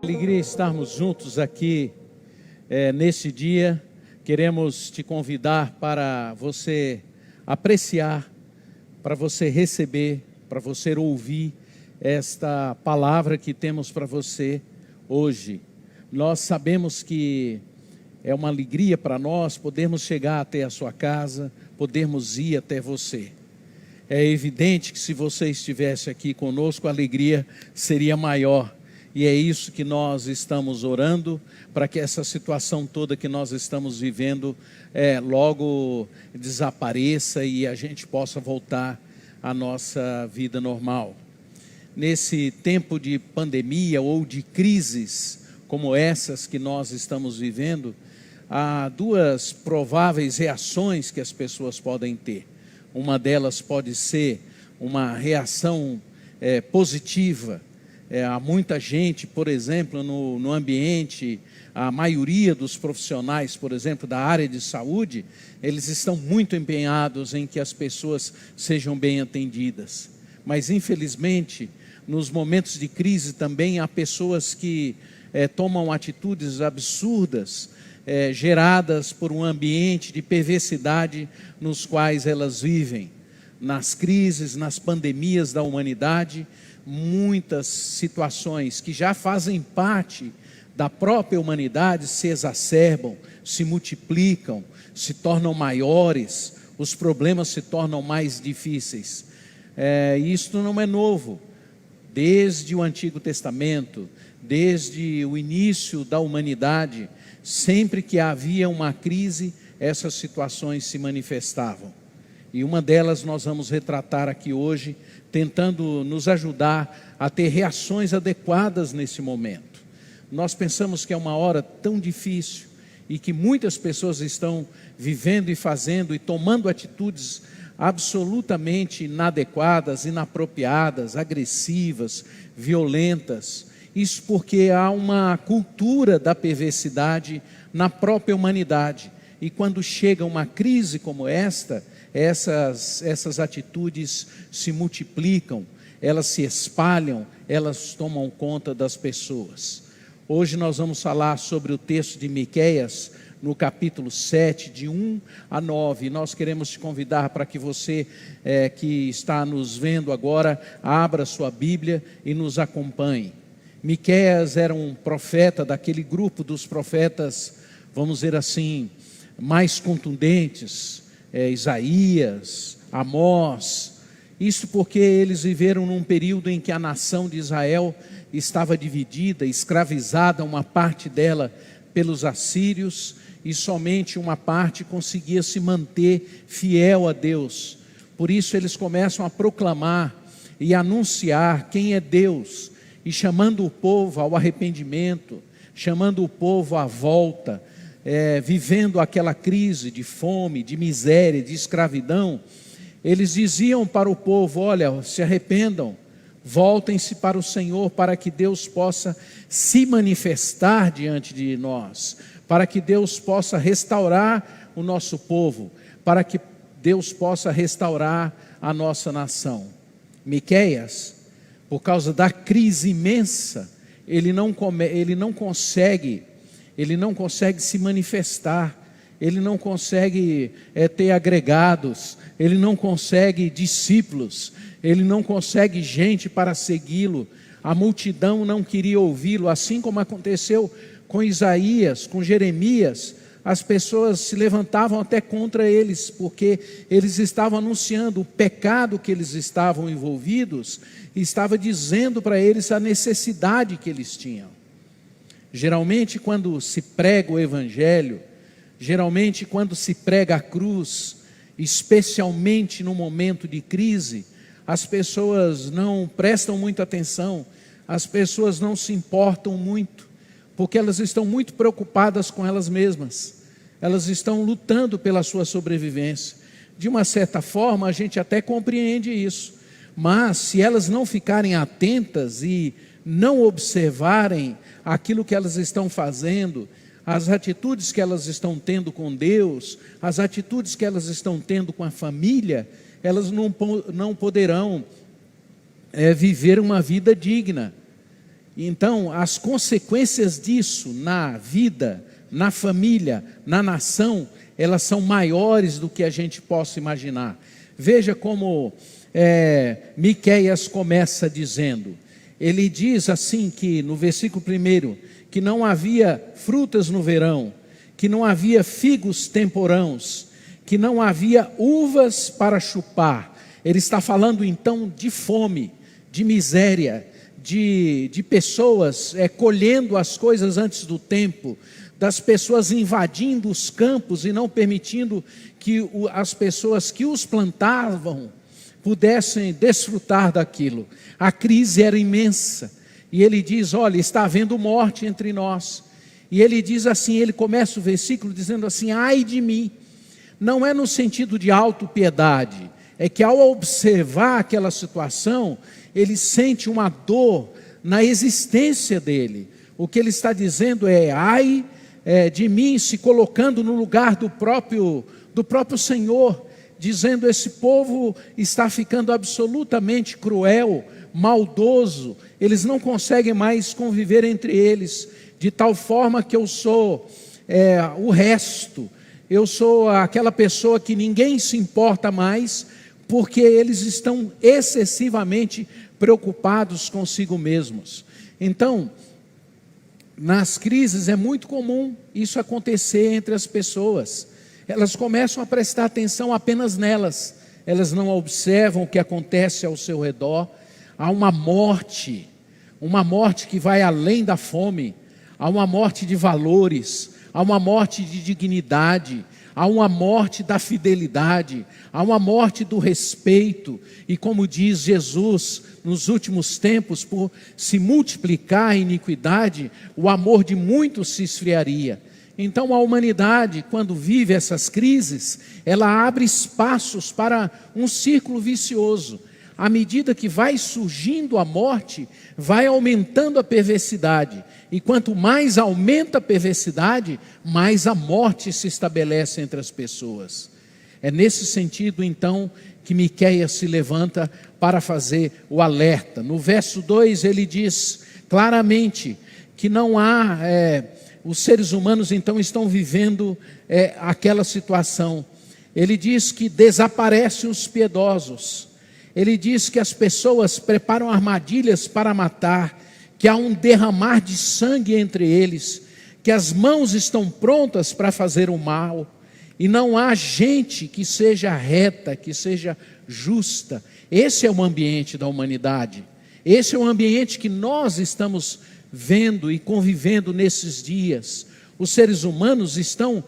Alegria estarmos juntos aqui nesse dia. Queremos te convidar para você apreciar, para você receber, para você ouvir esta palavra que temos para você hoje. Nós sabemos que é uma alegria para nós podermos chegar até a sua casa, podermos ir até você. É evidente que se você estivesse aqui conosco, a alegria seria maior. E é isso que nós estamos orando, para que essa situação toda que nós estamos vivendo logo desapareça e a gente possa voltar à nossa vida normal. Nesse tempo de pandemia ou de crises como essas que nós estamos vivendo, há duas prováveis reações que as pessoas podem ter. Uma delas pode ser uma reação positiva. Há muita gente, por exemplo, no ambiente, a maioria dos profissionais, por exemplo, da área de saúde, eles estão muito empenhados em que as pessoas sejam bem atendidas. Mas, infelizmente, nos momentos de crise também há pessoas que tomam atitudes absurdas, geradas por um ambiente de perversidade nos quais elas vivem. Nas crises, nas pandemias da humanidade, muitas situações que já fazem parte da própria humanidade se exacerbam, se multiplicam, se tornam maiores, os problemas se tornam mais difíceis. Isto não é novo. Desde o Antigo Testamento, desde o início da humanidade, sempre que havia uma crise, essas situações se manifestavam. E uma delas nós vamos retratar aqui hoje, tentando nos ajudar a ter reações adequadas nesse momento. Nós pensamos que é uma hora tão difícil e que muitas pessoas estão vivendo e fazendo e tomando atitudes absolutamente inadequadas, inapropriadas, agressivas, violentas. Isso porque há uma cultura da perversidade na própria humanidade. E quando chega uma crise como esta, essas atitudes se multiplicam, elas se espalham, elas tomam conta das pessoas. Hoje nós vamos falar sobre o texto de Miqueias, no capítulo 7, de 1 a 9. Nós queremos te convidar para que você que está nos vendo agora, abra sua Bíblia e nos acompanhe. Miqueias era um profeta daquele grupo dos profetas, vamos dizer assim, mais contundentes, Isaías, Amós. Isso porque eles viveram num período em que a nação de Israel estava dividida, escravizada, uma parte dela pelos assírios, e somente uma parte conseguia se manter fiel a Deus. Por isso eles começam a proclamar e anunciar quem é Deus, e chamando o povo ao arrependimento, chamando o povo à volta, vivendo aquela crise de fome, de miséria, de escravidão. Eles diziam para o povo: olha, se arrependam, voltem-se para o Senhor, para que Deus possa se manifestar diante de nós, para que Deus possa restaurar o nosso povo, para que Deus possa restaurar a nossa nação. Miqueias, por causa da crise imensa, ele não consegue se manifestar, ele não consegue ter agregados, ele não consegue discípulos, ele não consegue gente para segui-lo. A multidão não queria ouvi-lo, assim como aconteceu com Isaías, com Jeremias. As pessoas se levantavam até contra eles, porque eles estavam anunciando o pecado que eles estavam envolvidos, e estava dizendo para eles a necessidade que eles tinham. Geralmente quando se prega o Evangelho, geralmente quando se prega a cruz, especialmente no momento de crise, as pessoas não prestam muita atenção, as pessoas não se importam muito, porque elas estão muito preocupadas com elas mesmas, elas estão lutando pela sua sobrevivência. De uma certa forma a gente até compreende isso, mas se elas não ficarem atentas e não observarem aquilo que elas estão fazendo, as atitudes que elas estão tendo com Deus, as atitudes que elas estão tendo com a família, elas não poderão viver uma vida digna. Então, as consequências disso na vida, na família, na nação, elas são maiores do que a gente possa imaginar. Veja como Miqueias começa dizendo, ele diz assim que no versículo 1, que não havia frutas no verão, que não havia figos temporãos, que não havia uvas para chupar. Ele está falando então de fome, de miséria, de pessoas colhendo as coisas antes do tempo, das pessoas invadindo os campos e não permitindo que as pessoas que os plantavam pudessem desfrutar daquilo. A crise era imensa, e ele diz, olha, está havendo morte entre nós, e ele diz assim, ele começa o versículo dizendo assim, ai de mim, não é no sentido de autopiedade, é que ao observar aquela situação, ele sente uma dor na existência dele. O que ele está dizendo é, ai de mim, se colocando no lugar do próprio Senhor, dizendo, esse povo está ficando absolutamente cruel, maldoso, eles não conseguem mais conviver entre eles, de tal forma que eu sou o resto, eu sou aquela pessoa que ninguém se importa mais, porque eles estão excessivamente preocupados consigo mesmos. Então, nas crises é muito comum isso acontecer entre as pessoas. Elas começam a prestar atenção apenas nelas, elas não observam o que acontece ao seu redor. Há uma morte que vai além da fome, há uma morte de valores, há uma morte de dignidade, há uma morte da fidelidade, há uma morte do respeito, e como diz Jesus, nos últimos tempos, por se multiplicar a iniquidade, o amor de muitos se esfriaria. Então a humanidade, quando vive essas crises, ela abre espaços para um círculo vicioso. À medida que vai surgindo a morte, vai aumentando a perversidade. E quanto mais aumenta a perversidade, mais a morte se estabelece entre as pessoas. É nesse sentido, então, que Miqueias se levanta para fazer o alerta. No verso 2 ele diz claramente que não há... os seres humanos então estão vivendo aquela situação. Ele diz que desaparecem os piedosos. Ele diz que as pessoas preparam armadilhas para matar, que há um derramar de sangue entre eles, que as mãos estão prontas para fazer o mal, e não há gente que seja reta, que seja justa. Esse é o ambiente da humanidade, esse é o ambiente que nós estamos vendo e convivendo nesses dias. Os seres humanos estão,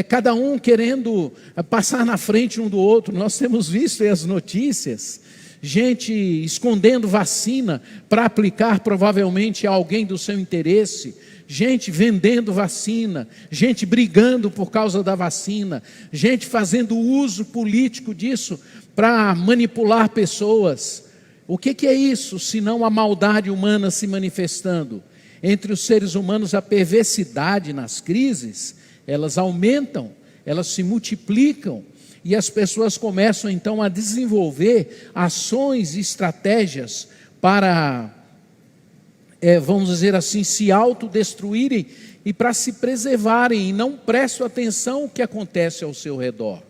cada um querendo passar na frente um do outro. Nós temos visto aí as notícias, gente escondendo vacina para aplicar provavelmente a alguém do seu interesse, gente vendendo vacina, gente brigando por causa da vacina, gente fazendo uso político disso para manipular pessoas. O que é isso, senão a maldade humana se manifestando? Entre os seres humanos, a perversidade nas crises, elas aumentam, elas se multiplicam, e as pessoas começam então a desenvolver ações e estratégias para, vamos dizer assim, se autodestruírem e para se preservarem, e não prestam atenção ao que acontece ao seu redor.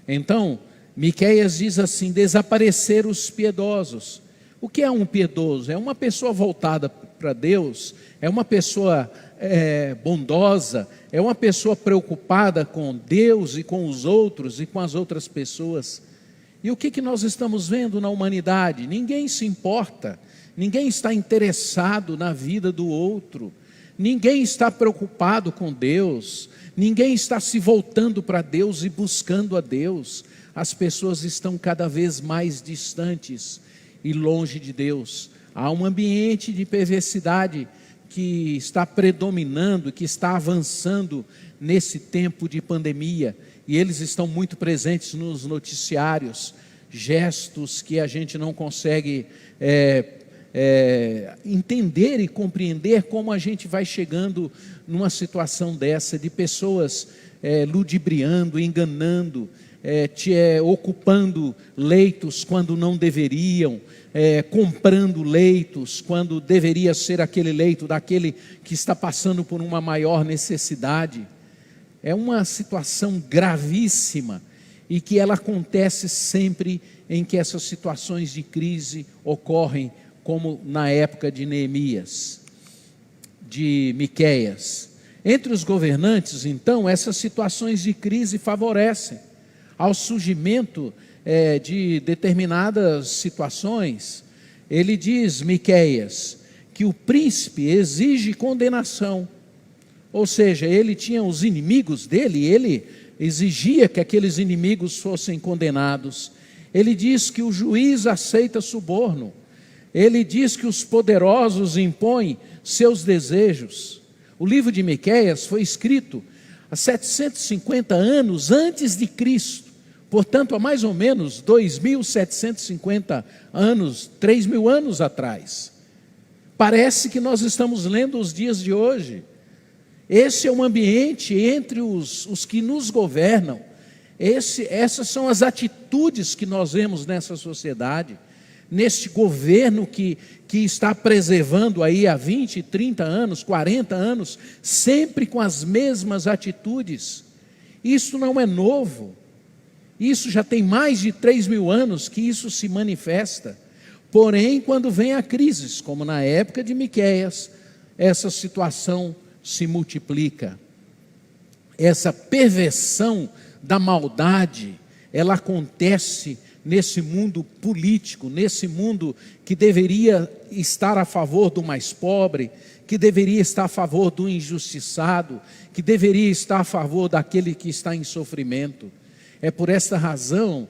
Então, Miqueias diz assim, desaparecer os piedosos. O que é um piedoso? É uma pessoa voltada para Deus, é uma pessoa bondosa, é uma pessoa preocupada com Deus e com os outros e com as outras pessoas. E o que nós estamos vendo na humanidade? Ninguém se importa, ninguém está interessado na vida do outro, ninguém está preocupado com Deus, ninguém está se voltando para Deus e buscando a Deus. As pessoas estão cada vez mais distantes e longe de Deus. Há um ambiente de perversidade que está predominando, que está avançando nesse tempo de pandemia, e eles estão muito presentes nos noticiários, gestos que a gente não consegue entender e compreender como a gente vai chegando numa situação dessa, de pessoas ludibriando, enganando, ocupando leitos quando não deveriam, comprando leitos quando deveria ser aquele leito daquele que está passando por uma maior necessidade. É uma situação gravíssima e que ela acontece sempre em que essas situações de crise ocorrem, como na época de Neemias, de Miqueias. Entre os governantes, então, essas situações de crise favorecem ao surgimento de determinadas situações. Ele diz, Miqueias, que o príncipe exige condenação, ou seja, ele tinha os inimigos dele, e ele exigia que aqueles inimigos fossem condenados. Ele diz que o juiz aceita suborno, ele diz que os poderosos impõem seus desejos. O livro de Miqueias foi escrito há 750 anos antes de Cristo, portanto há mais ou menos 2.750 anos, 3.000 anos atrás. Parece que nós estamos lendo os dias de hoje. Esse é um ambiente entre os que nos governam. Essas são as atitudes que nós vemos nessa sociedade, neste governo que está preservando aí há 20, 30 anos, 40 anos, sempre com as mesmas atitudes. Isso não é novo, isso já tem mais de 3.000 anos que isso se manifesta. Porém, quando vem a crise, como na época de Miqueias, essa situação se multiplica. Essa perversão da maldade, ela acontece nesse mundo político, nesse mundo que deveria estar a favor do mais pobre, que deveria estar a favor do injustiçado, que deveria estar a favor daquele que está em sofrimento. É por esta razão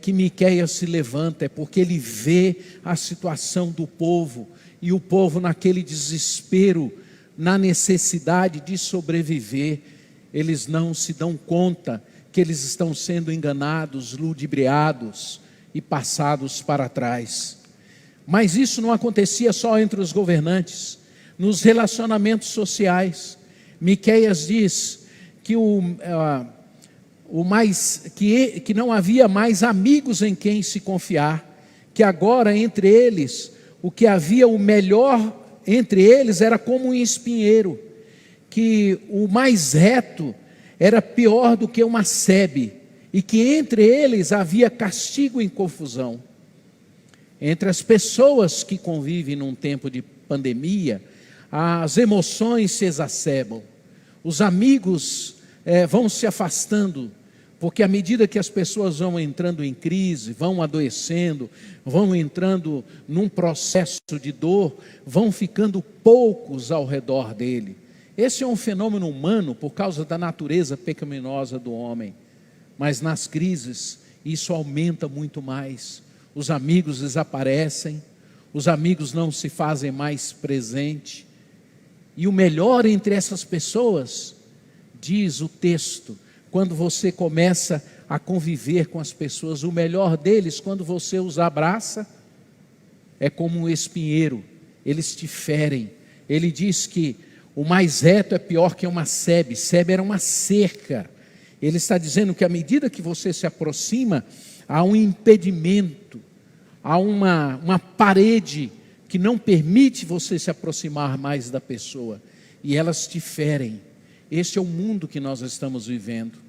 que Miqueias se levanta, é porque ele vê a situação do povo, e o povo naquele desespero, na necessidade de sobreviver, eles não se dão conta que eles estão sendo enganados, ludibriados e passados para trás. Mas isso não acontecia só entre os governantes, nos relacionamentos sociais. Miqueias diz que que não havia mais amigos em quem se confiar, que agora entre eles, o que havia o melhor entre eles era como um espinheiro, que o mais reto era pior do que uma sebe, e que entre eles havia castigo e confusão. Entre as pessoas que convivem num tempo de pandemia, as emoções se exacerbam, os amigos vão se afastando, porque à medida que as pessoas vão entrando em crise, vão adoecendo, vão entrando num processo de dor, vão ficando poucos ao redor dele. Esse é um fenômeno humano por causa da natureza pecaminosa do homem. Mas nas crises isso aumenta muito mais. Os amigos desaparecem, os amigos não se fazem mais presente. E o melhor entre essas pessoas, diz o texto, quando você começa a conviver com as pessoas, o melhor deles, quando você os abraça, é como um espinheiro, eles te ferem. Ele diz que o mais reto é pior que uma sebe. Sebe era uma cerca. Ele está dizendo que à medida que você se aproxima, há um impedimento, há uma parede que não permite você se aproximar mais da pessoa, e elas te ferem. Este é o mundo que nós estamos vivendo.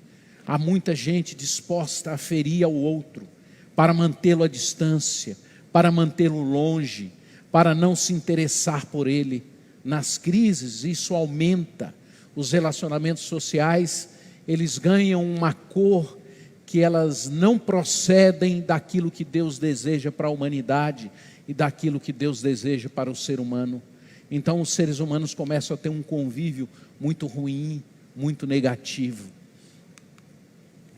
Há muita gente disposta a ferir ao outro, para mantê-lo à distância, para mantê-lo longe, para não se interessar por ele. Nas crises isso aumenta, os relacionamentos sociais, eles ganham uma cor que elas não procedem daquilo que Deus deseja para a humanidade e daquilo que Deus deseja para o ser humano. Então os seres humanos começam a ter um convívio muito ruim, muito negativo.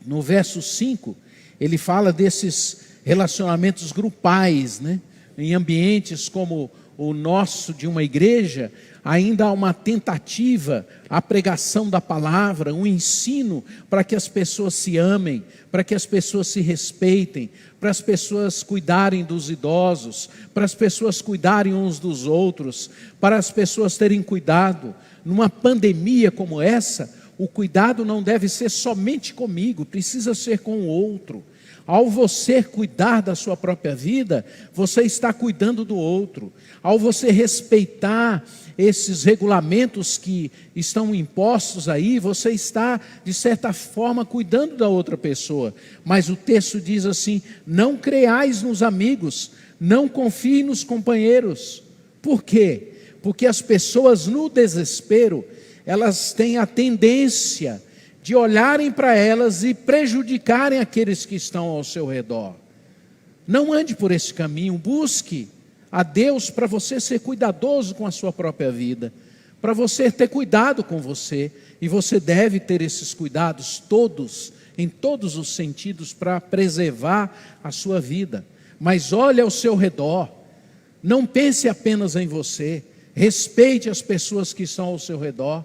No verso 5, ele fala desses relacionamentos grupais, né? Em ambientes como o nosso de uma igreja, ainda há uma tentativa, a pregação da palavra, um ensino para que as pessoas se amem, para que as pessoas se respeitem, para as pessoas cuidarem dos idosos, para as pessoas cuidarem uns dos outros, para as pessoas terem cuidado. Numa pandemia como essa, O cuidado não deve ser somente comigo, precisa ser com o outro. Ao você cuidar da sua própria vida, você está cuidando do outro. Ao você respeitar esses regulamentos que estão impostos aí, você está, de certa forma, cuidando da outra pessoa. Mas o texto diz assim: não creais nos amigos, não confie nos companheiros. Por quê? Porque as pessoas no desespero, elas têm a tendência de olharem para elas e prejudicarem aqueles que estão ao seu redor. Não ande por esse caminho, busque a Deus para você ser cuidadoso com a sua própria vida, para você ter cuidado com você, e você deve ter esses cuidados todos, em todos os sentidos, para preservar a sua vida. Mas olhe ao seu redor, não pense apenas em você, respeite as pessoas que estão ao seu redor,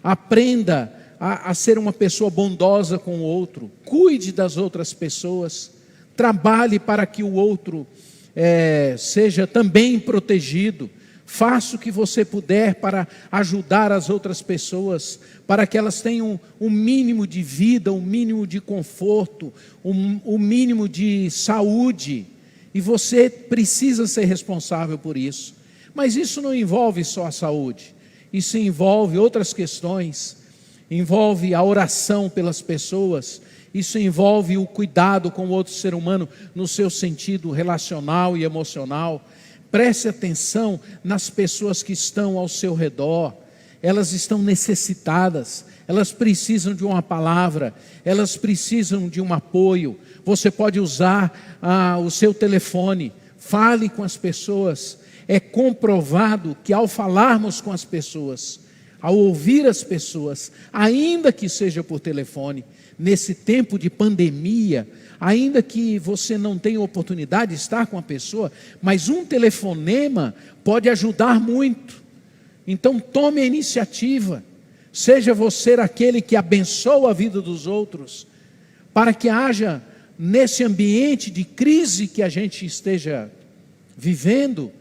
aprenda a ser uma pessoa bondosa com o outro, cuide das outras pessoas, trabalhe para que o outro seja também protegido, faça o que você puder para ajudar as outras pessoas, para que elas tenham um mínimo de vida, um mínimo de conforto, um mínimo de saúde, e você precisa ser responsável por isso. Mas isso não envolve só a saúde, isso envolve outras questões, envolve a oração pelas pessoas, isso envolve o cuidado com o outro ser humano no seu sentido relacional e emocional. Preste atenção nas pessoas que estão ao seu redor, elas estão necessitadas, elas precisam de uma palavra, elas precisam de um apoio. Você pode usar o seu telefone, fale com as pessoas. É comprovado que ao falarmos com as pessoas, ao ouvir as pessoas, ainda que seja por telefone, nesse tempo de pandemia, ainda que você não tenha oportunidade de estar com a pessoa, mas um telefonema pode ajudar muito. Então tome a iniciativa, seja você aquele que abençoa a vida dos outros, para que haja nesse ambiente de crise que a gente esteja vivendo,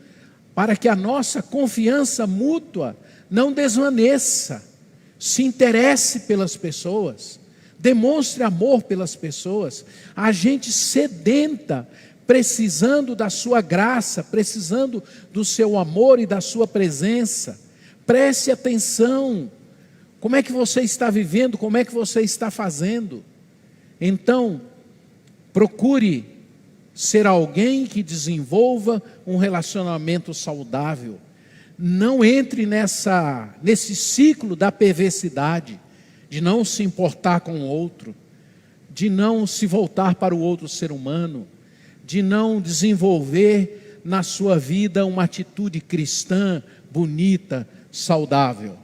para que a nossa confiança mútua não desvaneça. Se interesse pelas pessoas, demonstre amor pelas pessoas. A gente sedenta, precisando da sua graça, precisando do seu amor e da sua presença. Preste atenção, como é que você está vivendo, como é que você está fazendo. Então, procure ser alguém que desenvolva um relacionamento saudável. Não entre nesse ciclo da perversidade, de não se importar com o outro, de não se voltar para o outro ser humano, de não desenvolver na sua vida uma atitude cristã, bonita, saudável.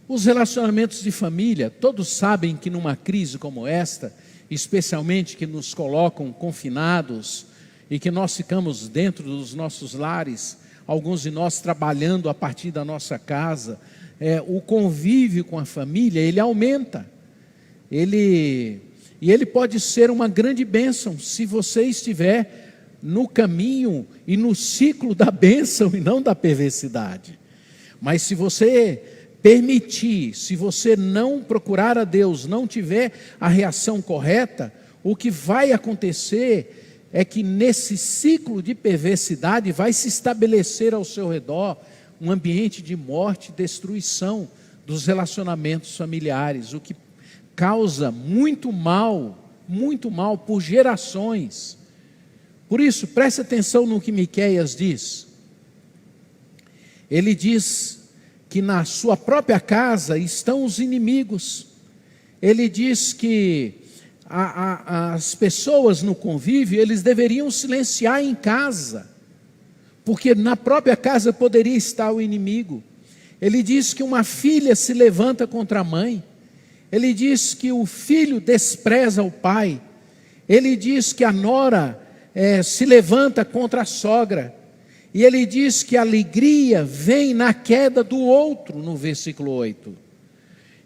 Os relacionamentos de família, todos sabem que numa crise como esta, especialmente que nos colocam confinados e que nós ficamos dentro dos nossos lares, alguns de nós trabalhando a partir da nossa casa, o convívio com a família, ele aumenta, e ele pode ser uma grande bênção, se você estiver no caminho e no ciclo da bênção e não da perversidade. Mas se você permitir, se você não procurar a Deus, não tiver a reação correta, o que vai acontecer é que nesse ciclo de perversidade vai se estabelecer ao seu redor um ambiente de morte e destruição dos relacionamentos familiares, o que causa muito mal por gerações. Por isso, preste atenção no que Miqueias diz. Ele diz que na sua própria casa estão os inimigos. Ele diz que as pessoas no convívio, eles deveriam silenciar em casa, porque na própria casa poderia estar o inimigo. Ele diz que uma filha se levanta contra a mãe. Ele diz que o filho despreza o pai. Ele diz que a nora se levanta contra a sogra. E ele diz que a alegria vem na queda do outro, no versículo 8.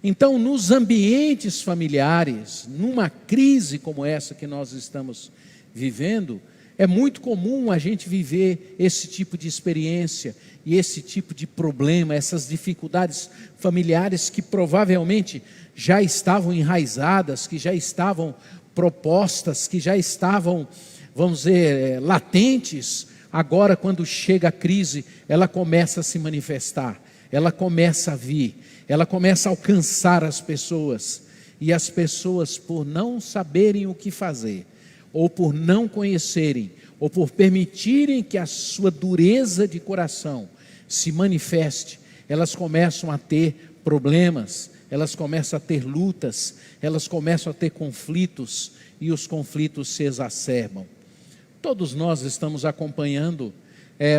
Então, nos ambientes familiares, numa crise como essa que nós estamos vivendo, É muito comum a gente viver esse tipo de experiência e esse tipo de problema, essas dificuldades familiares que provavelmente já estavam enraizadas, que já estavam propostas, que já estavam, vamos dizer, latentes. Agora, quando chega a crise, ela começa a se manifestar, ela começa a vir, ela começa a alcançar as pessoas. E as pessoas, por não saberem o que fazer, ou por não conhecerem, ou por permitirem que a sua dureza de coração se manifeste, elas começam a ter problemas, elas começam a ter lutas, elas começam a ter conflitos, e os conflitos se exacerbam. Todos nós estamos acompanhando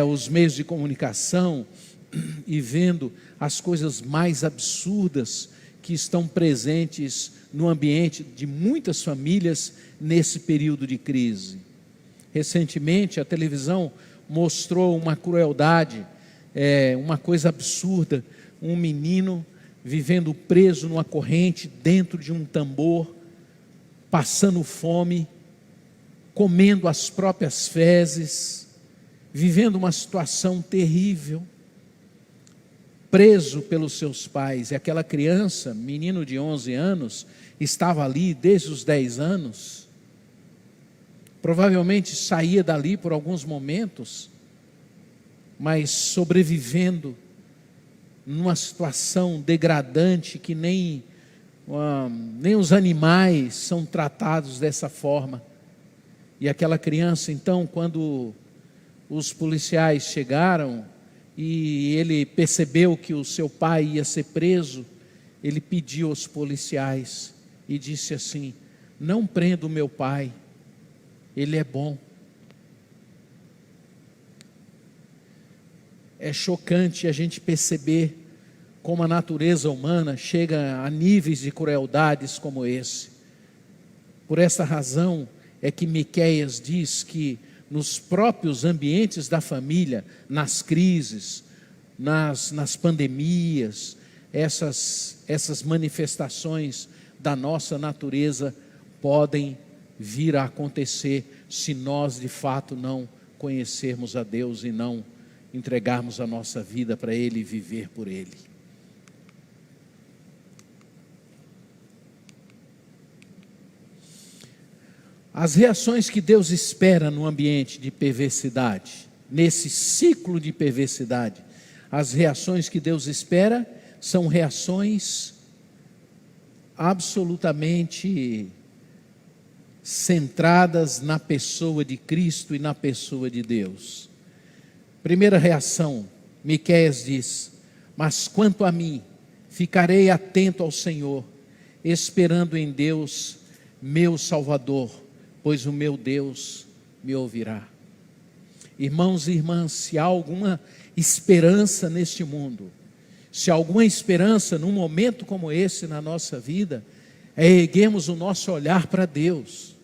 os meios de comunicação e vendo as coisas mais absurdas que estão presentes no ambiente de muitas famílias nesse período de crise. Recentemente a televisão mostrou uma crueldade, uma coisa absurda, um menino vivendo preso numa corrente dentro de um tambor, passando fome, comendo as próprias fezes, vivendo uma situação terrível, preso pelos seus pais. E aquela criança, menino de 11 anos, estava ali desde os 10 anos, provavelmente saía dali por alguns momentos, mas sobrevivendo numa situação degradante que nem os animais são tratados dessa forma. E aquela criança, então, quando os policiais chegaram e ele percebeu que o seu pai ia ser preso, ele pediu aos policiais e disse assim: não prenda o meu pai, ele é bom. É chocante a gente perceber como a natureza humana chega a níveis de crueldades como esse. Por essa razão é que Miqueias diz que nos próprios ambientes da família, nas crises, nas pandemias, essas manifestações da nossa natureza podem vir a acontecer se nós de fato não conhecermos a Deus e não entregarmos a nossa vida para Ele e viver por Ele. As reações que Deus espera no ambiente de perversidade, nesse ciclo de perversidade, as reações que Deus espera são reações absolutamente centradas na pessoa de Cristo e na pessoa de Deus. Primeira reação, Miqueias diz: mas quanto a mim, ficarei atento ao Senhor, esperando em Deus, meu Salvador, pois o meu Deus me ouvirá. Irmãos e irmãs, se há alguma esperança neste mundo, se há alguma esperança num momento como esse na nossa vida, é erguermos o nosso olhar para Deus.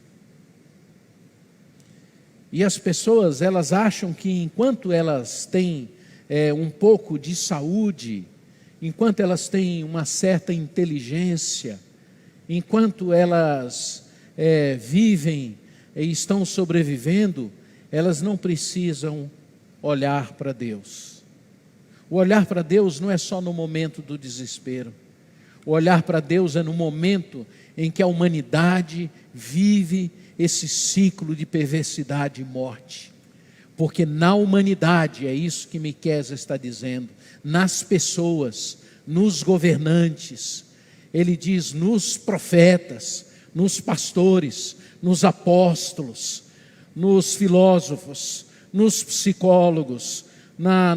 E as pessoas, elas acham que enquanto elas têm um pouco de saúde, enquanto elas têm uma certa inteligência, enquanto elas vivem e estão sobrevivendo, elas não precisam olhar para Deus. O olhar para Deus não é só no momento do desespero. O olhar para Deus é no momento em que a humanidade vive esse ciclo de perversidade e morte. Porque na humanidade, é isso que Miqueias está dizendo, nas pessoas, nos governantes, ele diz nos profetas, nos pastores, nos apóstolos, nos filósofos, nos psicólogos,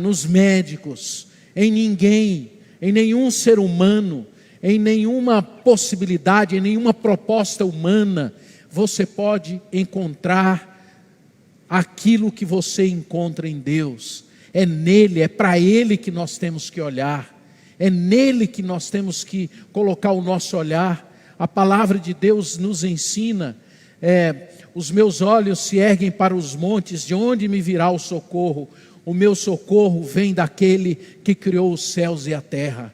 nos médicos, em ninguém, em nenhum ser humano, em nenhuma possibilidade, em nenhuma proposta humana, você pode encontrar aquilo que você encontra em Deus. É nele, é para Ele que nós temos que olhar, é nele que nós temos que colocar o nosso olhar. A palavra de Deus nos ensina, os meus olhos se erguem para os montes, de onde me virá o socorro? O meu socorro vem daquele que criou os céus e a terra.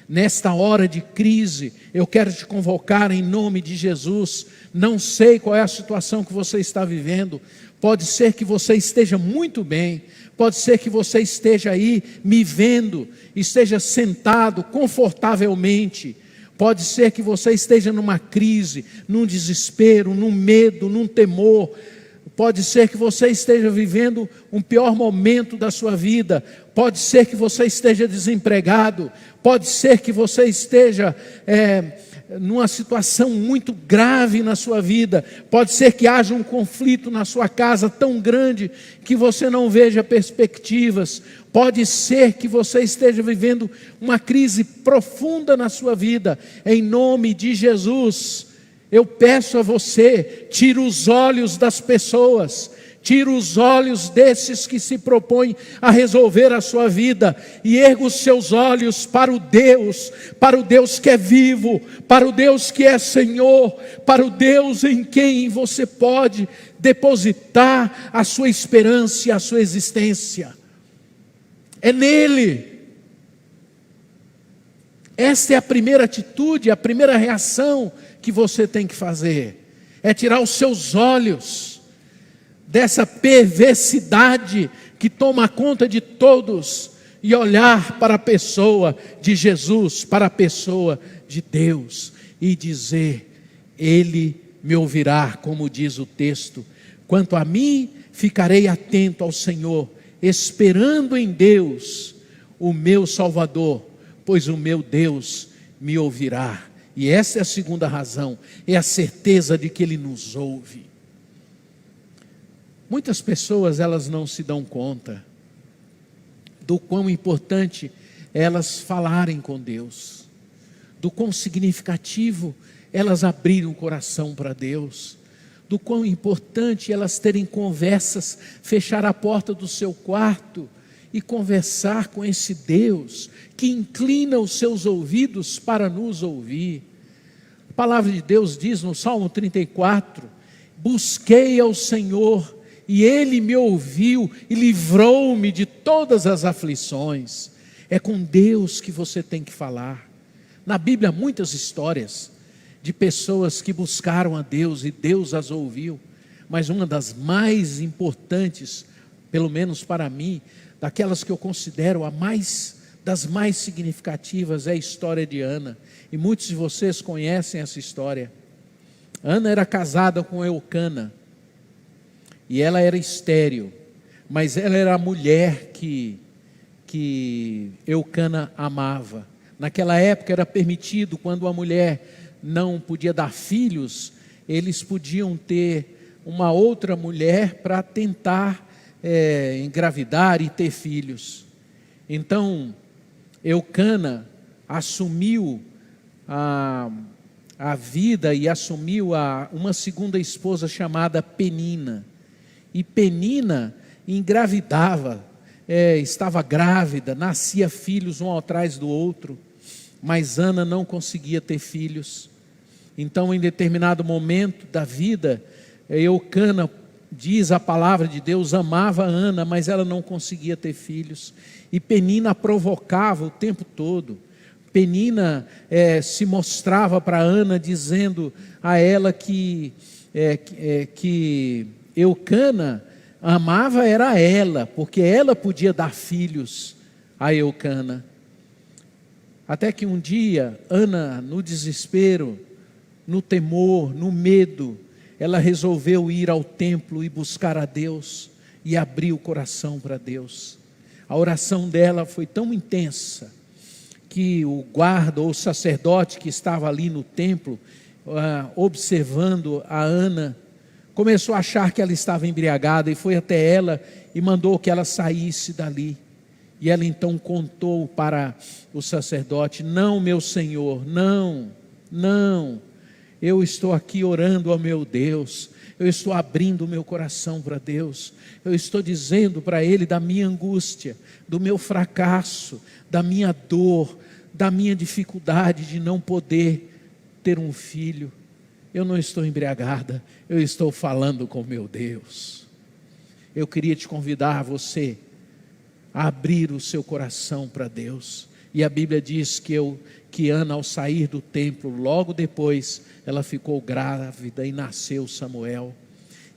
Nesta hora de crise, eu quero te convocar em nome de Jesus. Não sei qual é a situação que você está vivendo, Pode ser que você esteja muito bem, pode ser que você esteja aí me vendo, esteja sentado confortavelmente. Pode ser que você esteja numa crise, num desespero, num medo, num temor. Pode ser que você esteja vivendo um pior momento da sua vida. Pode ser que você esteja desempregado. Pode ser que você esteja numa situação muito grave na sua vida. Pode ser que haja um conflito na sua casa tão grande que você não veja perspectivas. Pode ser que você esteja vivendo uma crise profunda na sua vida. Em nome de Jesus, eu peço a você, tira os olhos das pessoas, tira os olhos desses que se propõem a resolver a sua vida e erga os seus olhos para o Deus que é vivo, para o Deus que é Senhor, para o Deus em quem você pode depositar a sua esperança e a sua existência. É nele. Esta é a primeira atitude, a primeira reação que você tem que fazer. É tirar os seus olhos dessa perversidade que toma conta de todos e olhar para a pessoa de Jesus, para a pessoa de Deus e dizer: Ele me ouvirá, como diz o texto. Quanto a mim, ficarei atento ao Senhor, esperando em Deus, o meu Salvador, pois o meu Deus me ouvirá. E essa é a segunda razão, é a certeza de que Ele nos ouve. Muitas pessoas, elas não se dão conta do quão importante é elas falarem com Deus, do quão significativo elas abrirem o coração para Deus, do quão importante elas terem conversas, fechar a porta do seu quarto e conversar com esse Deus que inclina os seus ouvidos para nos ouvir. A palavra de Deus diz no Salmo 34, busquei ao Senhor e Ele me ouviu e livrou-me de todas as aflições. É com Deus que você tem que falar. Na Bíblia há muitas histórias de pessoas que buscaram a Deus e Deus as ouviu, mas uma das mais importantes, pelo menos para mim, daquelas que eu considero das mais significativas, é a história de Ana, e muitos de vocês conhecem essa história. Ana era casada com Eucana, e ela era estéril, mas ela era a mulher que Eucana amava. Naquela época era permitido, quando uma mulher não podia dar filhos, eles podiam ter uma outra mulher para tentar engravidar e ter filhos. Então Eucana assumiu a vida e assumiu uma segunda esposa chamada Penina. E Penina engravidava, estava grávida, nascia filhos um atrás do outro, mas Ana não conseguia ter filhos. Então, em determinado momento da vida, Eucana, diz a palavra de Deus, amava Ana, mas ela não conseguia ter filhos. E Penina a provocava o tempo todo. Penina se mostrava para Ana, dizendo a ela que Eucana amava era ela, porque ela podia dar filhos a Eucana. Até que um dia, Ana, no desespero, no temor, no medo, ela resolveu ir ao templo e buscar a Deus e abrir o coração para Deus. A oração dela foi tão intensa que o guarda ou o sacerdote que estava ali no templo, observando a Ana, começou a achar que ela estava embriagada e foi até ela e mandou que ela saísse dali. E ela então contou para o sacerdote: não, meu senhor, não, eu estou aqui orando ao meu Deus, eu estou abrindo o meu coração para Deus, eu estou dizendo para Ele da minha angústia, do meu fracasso, da minha dor, da minha dificuldade de não poder ter um filho. Eu não estou embriagada, eu estou falando com meu Deus. Eu queria te convidar, você, a abrir o seu coração para Deus. E a Bíblia diz que Ana, ao sair do templo, logo depois, ela ficou grávida e nasceu Samuel.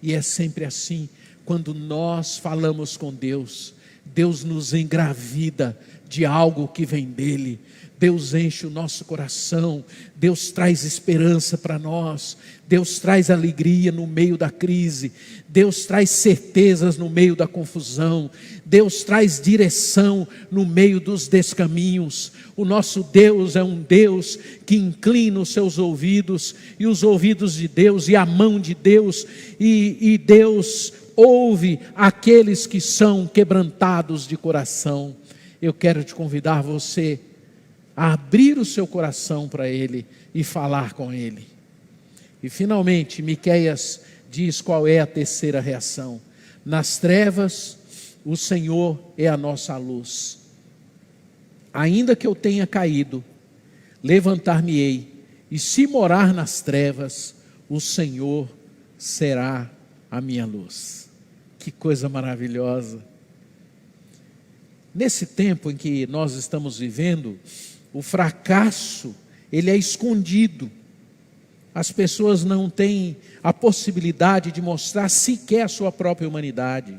E é sempre assim, quando nós falamos com Deus, Deus nos engravida de algo que vem dEle. Deus enche o nosso coração, Deus traz esperança para nós, Deus traz alegria no meio da crise, Deus traz certezas no meio da confusão, Deus traz direção no meio dos descaminhos. O nosso Deus é um Deus que inclina os seus ouvidos, e os ouvidos de Deus, e a mão de Deus, e Deus ouve aqueles que são quebrantados de coração. Eu quero te convidar você a abrir o seu coração para Ele e falar com Ele. E finalmente, Miqueias diz qual é a terceira reação: nas trevas, o Senhor é a nossa luz. Ainda que eu tenha caído, levantar-me-ei, e se morar nas trevas, o Senhor será a minha luz. Que coisa maravilhosa! Nesse tempo em que nós estamos vivendo, o fracasso, ele é escondido. As pessoas não têm a possibilidade de mostrar sequer a sua própria humanidade.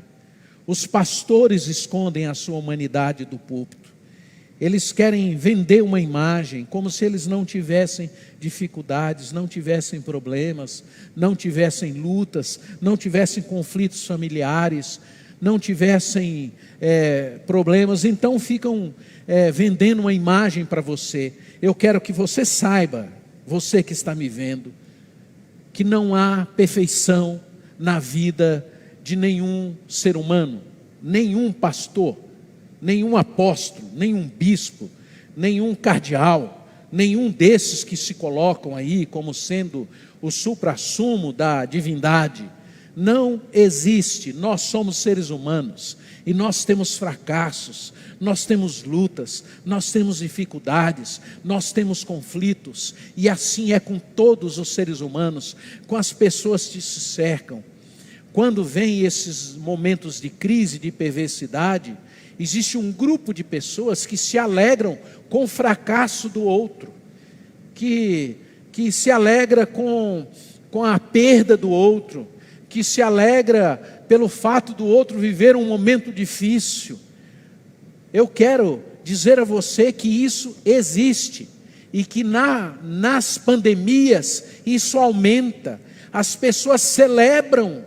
Os pastores escondem a sua humanidade do púlpito. Eles querem vender uma imagem como se eles não tivessem dificuldades, não tivessem problemas, não tivessem lutas, não tivessem conflitos familiares, não tivessem problemas. Então ficam vendendo uma imagem para você. Eu quero que você saiba, você que está me vendo, que não há perfeição na vida de nenhum ser humano, nenhum pastor, nenhum apóstolo, nenhum bispo, nenhum cardeal, nenhum desses que se colocam aí como sendo o suprassumo da divindade. Não existe. Nós somos seres humanos e nós temos fracassos, nós temos lutas, nós temos dificuldades, nós temos conflitos, e assim é com todos os seres humanos, com as pessoas que se cercam. Quando vem esses momentos de crise, de perversidade, existe um grupo de pessoas que se alegram com o fracasso do outro, que se alegra com a perda do outro, que se alegra pelo fato do outro viver um momento difícil. Eu quero dizer a você que isso existe, e que nas pandemias isso aumenta. As pessoas celebram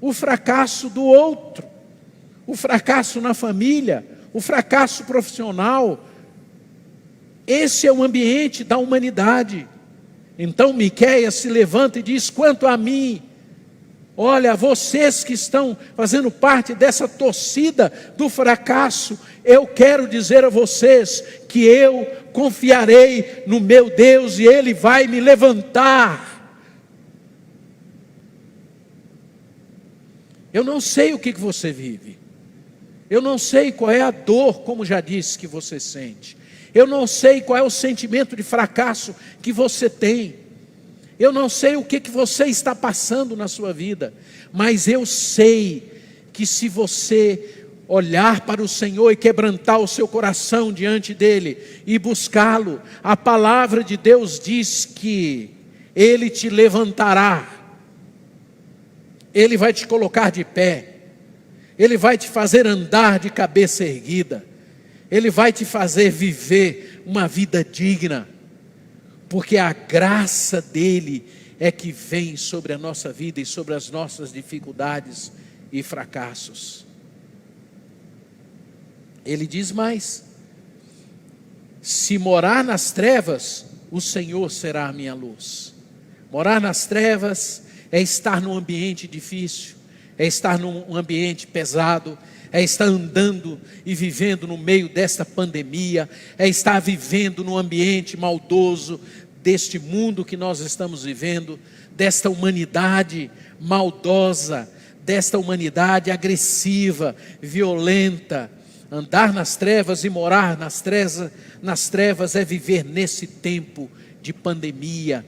o fracasso do outro, o fracasso na família, o fracasso profissional. Esse é o ambiente da humanidade. Então Miqueias se levanta e diz: quanto a mim, olha, vocês que estão fazendo parte dessa torcida do fracasso, eu quero dizer a vocês que eu confiarei no meu Deus e Ele vai me levantar. Eu não sei o que você vive, eu não sei qual é a dor, como já disse, que você sente, eu não sei qual é o sentimento de fracasso que você tem, eu não sei o que você está passando na sua vida, mas eu sei que se você olhar para o Senhor e quebrantar o seu coração diante dEle e buscá-lo, a palavra de Deus diz que Ele te levantará, Ele vai te colocar de pé, Ele vai te fazer andar de cabeça erguida, Ele vai te fazer viver uma vida digna, porque a graça dEle é que vem sobre a nossa vida e sobre as nossas dificuldades e fracassos. Ele diz mais: se morar nas trevas, o Senhor será a minha luz. Morar nas trevas é estar num ambiente difícil, é estar num ambiente pesado, é estar andando e vivendo no meio desta pandemia, é estar vivendo num ambiente maldoso deste mundo que nós estamos vivendo, desta humanidade maldosa, desta humanidade agressiva, violenta. Andar nas trevas e morar nas trevas é viver nesse tempo de pandemia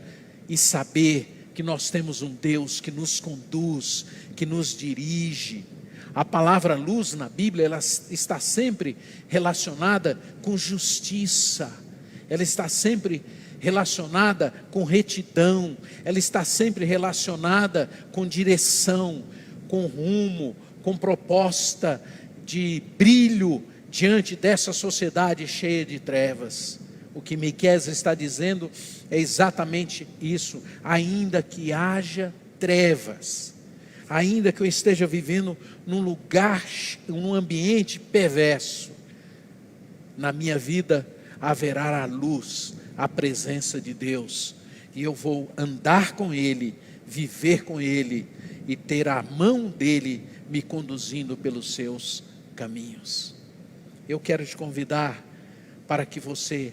e saber que nós temos um Deus que nos conduz, que nos dirige. A palavra luz na Bíblia, ela está sempre relacionada com justiça, ela está sempre relacionada com retidão, ela está sempre relacionada com direção, com rumo, com proposta de brilho diante dessa sociedade cheia de trevas. O que Miqueias está dizendo é exatamente isso. Ainda que haja trevas, ainda que eu esteja vivendo num lugar, num ambiente perverso, na minha vida haverá a luz, a presença de Deus, e eu vou andar com Ele, viver com Ele, e ter a mão dEle me conduzindo pelos seus caminhos. Eu quero te convidar para que você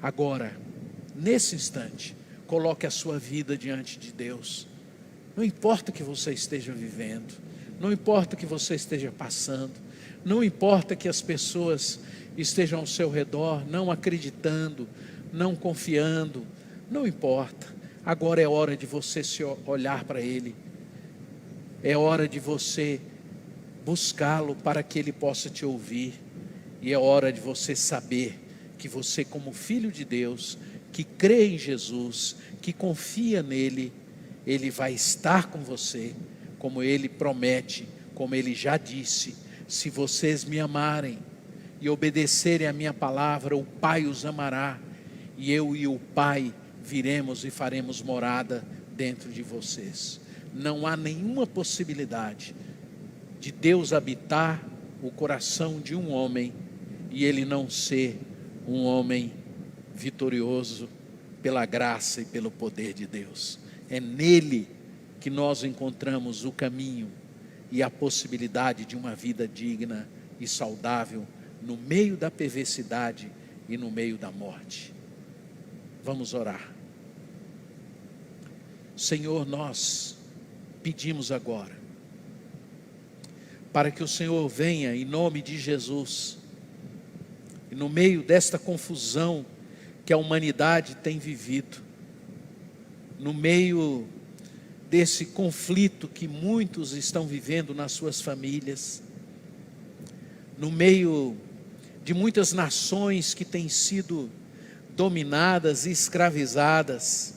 agora, nesse instante, coloque a sua vida diante de Deus. Não importa o que você esteja vivendo, não importa o que você esteja passando, não importa que as pessoas estejam ao seu redor não acreditando, não confiando, não importa. Agora é hora de você se olhar para Ele, é hora de você buscá-lo para que Ele possa te ouvir, e é hora de você saber que você, como filho de Deus, que crê em Jesus, que confia nele, Ele vai estar com você, como Ele promete, como Ele já disse: se vocês me amarem e obedecerem a minha palavra, o Pai os amará, e eu e o Pai viremos e faremos morada dentro de vocês. Não há nenhuma possibilidade de Deus habitar o coração de um homem e ele não ser um homem vitorioso pela graça e pelo poder de Deus. É nele que nós encontramos o caminho e a possibilidade de uma vida digna e saudável no meio da perversidade e no meio da morte. Vamos orar. Senhor, nós pedimos agora para que o Senhor venha em nome de Jesus, e no meio desta confusão que a humanidade tem vivido, no meio desse conflito que muitos estão vivendo nas suas famílias, no meio de muitas nações que têm sido dominadas e escravizadas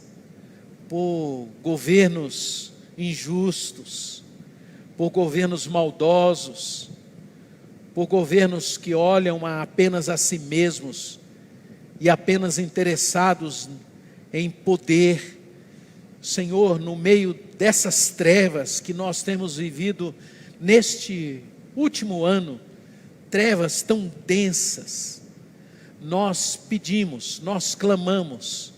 por governos injustos, por governos maldosos, por governos que olham apenas a si mesmos e apenas interessados em poder. Senhor, no meio dessas trevas que nós temos vivido neste último ano, trevas tão densas, nós pedimos, nós clamamos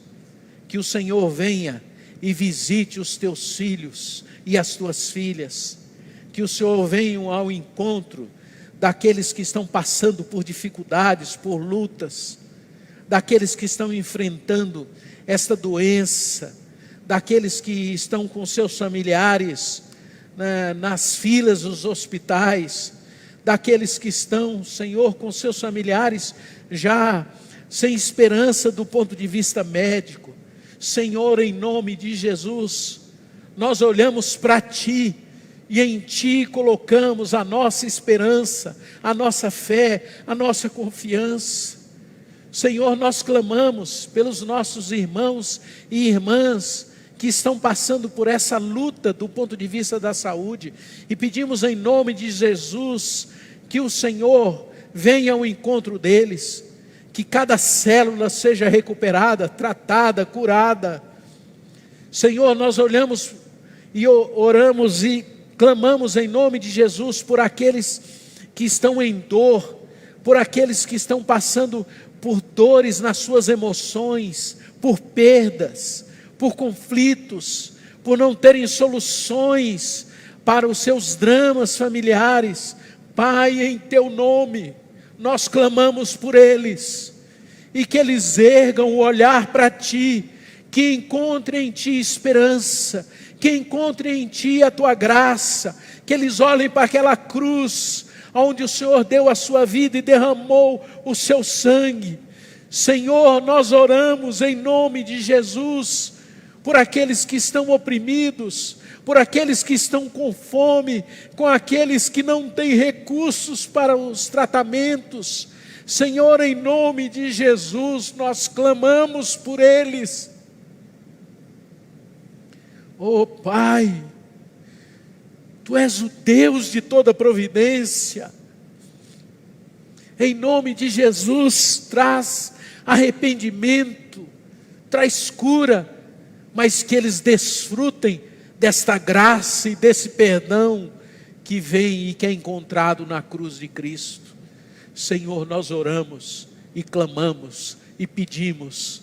que o Senhor venha e visite os teus filhos e as tuas filhas, que o Senhor venha ao encontro daqueles que estão passando por dificuldades, por lutas, daqueles que estão enfrentando esta doença, daqueles que estão com seus familiares nas filas dos hospitais, daqueles que estão, Senhor, com seus familiares já sem esperança do ponto de vista médico. Senhor, em nome de Jesus, nós olhamos para Ti e em Ti colocamos a nossa esperança, a nossa fé, a nossa confiança. Senhor, nós clamamos pelos nossos irmãos e irmãs que estão passando por essa luta do ponto de vista da saúde, e pedimos em nome de Jesus que o Senhor venha ao encontro deles, que cada célula seja recuperada, tratada, curada. Senhor, nós olhamos e oramos e clamamos em nome de Jesus por aqueles que estão em dor, por aqueles que estão passando por dores nas suas emoções, por perdas, por conflitos, por não terem soluções para os seus dramas familiares. Pai, em Teu nome, nós clamamos por eles, e que eles ergam o olhar para Ti, que encontrem em Ti esperança, que encontrem em Ti a Tua graça, que eles olhem para aquela cruz, onde o Senhor deu a sua vida e derramou o seu sangue. Senhor, nós oramos em nome de Jesus, por aqueles que estão oprimidos, por aqueles que estão com fome, com aqueles que não têm recursos para os tratamentos. Senhor, em nome de Jesus, nós clamamos por eles. Oh Pai, Tu és o Deus de toda providência. Em nome de Jesus, traz arrependimento, traz cura, mas que eles desfrutem desta graça e desse perdão que vem e que é encontrado na cruz de Cristo. Senhor, nós oramos e clamamos e pedimos,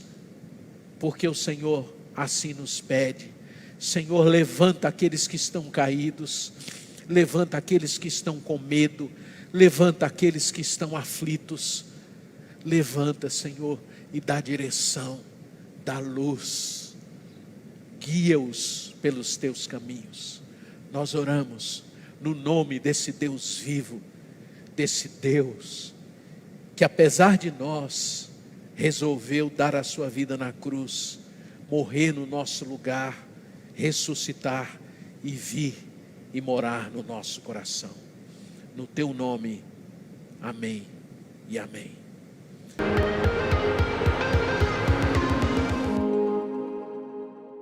porque o Senhor assim nos pede. Senhor, levanta aqueles que estão caídos, levanta aqueles que estão com medo, levanta aqueles que estão aflitos. Levanta, Senhor, e dá direção, dá luz, guia-os pelos teus caminhos. Nós oramos no nome desse Deus vivo, desse Deus que apesar de nós, resolveu dar a sua vida na cruz, morrer no nosso lugar, ressuscitar e vir e morar no nosso coração. No teu nome, amém e amém.